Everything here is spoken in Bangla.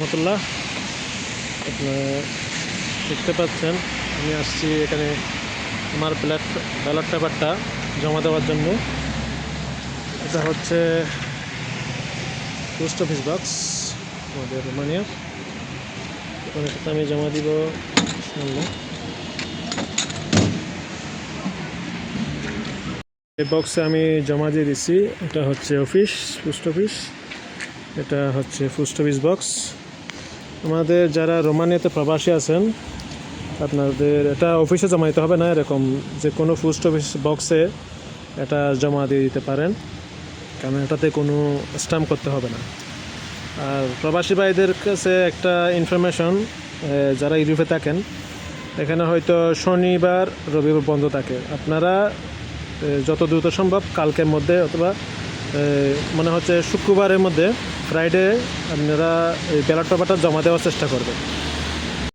রহমতুল্লাহ। আপনারা দেখতে পাচ্ছেন আমি আসছি এখানে আমার ব্যালট পেপারটা জমা দেওয়ার জন্য। এটা হচ্ছে পোস্ট অফিস বক্স আমাদের রোমানিয়ার। এখানে সেটা আমি জমা দিব সামনে। এই বক্সে আমি জমা দিয়ে দিচ্ছি। এটা হচ্ছে অফিস, পোস্ট অফিস। এটা হচ্ছে পোস্ট অফিস বক্স। আমাদের যারা রোমানিয়াতে প্রবাসী আছেন আপনাদের এটা অফিসে জমা দিতে হবে না, এরকম যে কোনো পোস্ট অফিস বক্সে এটা জমা দিয়ে দিতে পারেন, কারণ এটাতে কোনো স্ট্যাম্প করতে হবে না। আর প্রবাসী ভাইদের কাছে একটা ইনফরমেশন, যারা ইউরোপে থাকেন এখানে হয়তো শনিবার রবিবার বন্ধ থাকে। আপনারা যত দ্রুত সম্ভব কালকের মধ্যে অথবা মনে হচ্ছে শুক্রবারের মধ্যে, ফ্রাইডে আপনারা এই ব্যালট পেপারটা জমা দেওয়ার চেষ্টা করবেন।